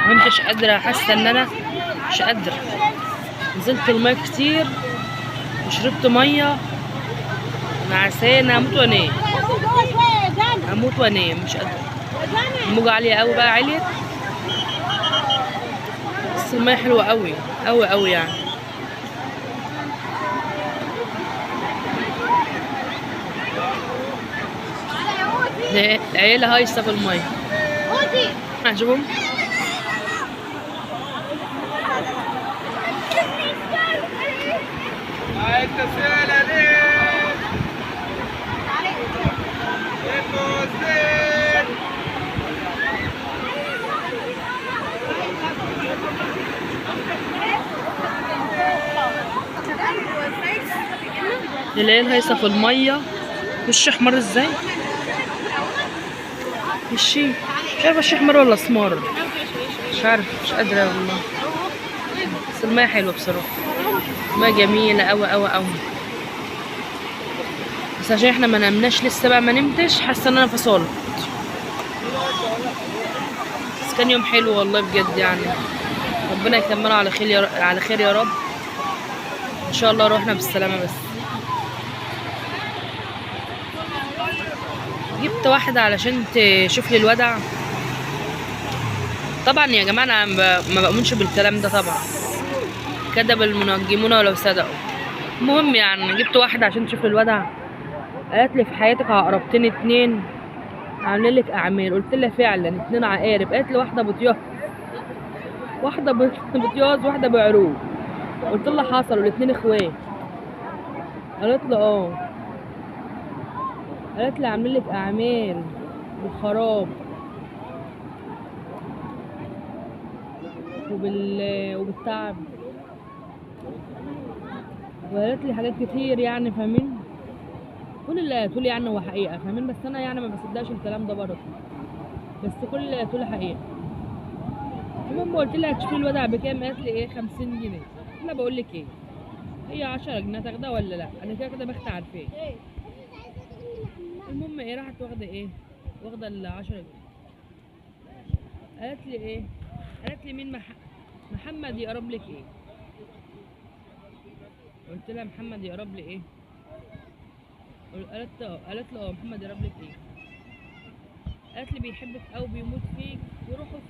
مكنتش قادره، حاسه ان انا مش قادره. نزلت الميه كتير وشربت ميه، نعسانه، هموت وانام، هموت وانام، مش قادره. الموجه عاليه قوي بقى، عليت، بس الميه حلوه قوي قوي قوي يعني. العيله هايصه في الميه، شوفهم. العيال هايصه في الميه، وش احمر ازاي، وشي مش عارفه وشي احمر ولا اسمر، مش عارفه، مش قادره والله. بس الميه حلوه بصراحه، الميه جميله قوي قوي قوي. بس عشان احنا ما نمناش لسه بقى، ما نمتش، حاسه ان انا فصلت. بس كان يوم حلو والله بجد يعني. ربنا يكمله على خير على خير يا رب. ان شاء الله روحنا بالسلامه. بس جبت واحده علشان تشوف لي الودع. طبعا يا جماعه انا ما بؤمنش بالكلام ده طبعا، كذب المنجمون ولو صدقوا. المهم يعني جبت واحده عشان تشوف لي الودع. قالت لي في حياتك عقربتين اتنين عاملين لك اعمال. قلت لها فعلا 2 عقارب. قالت لي واحده بطياز، واحده بطياز، واحده بعروق. قلت لها حصل، والاتنين اخوات. قالت لي اه. قالت لي عاملين لك اعمال بالخراب وبالتعب. وقالت لي حاجات كتير يعني، فاهمين؟ كل اللي قالته لي يعني هو حقيقه، فاهمين؟ بس انا يعني ما بصدقش الكلام ده برضه، بس كل اللي قالته لي حقيقه. المهم قلت لها هتشوفي الودع بكام؟ قالت لي ايه، 50 جنيه. انا بقول لك ايه، هي 10 جنيه تاخدها ولا لا؟ انا كده كده بخت عارفاه. المهم ايه، راحت واخده ايه، واخده ال 10 جنيه. قالت لي ايه، قالت لي مين محمد يقرب لك ايه؟ قلت لها محمد يقرب لي ايه؟ قالت له اه محمد يقرب لك ايه؟ قالت لي بيحبك او بيموت فيك، وروحوا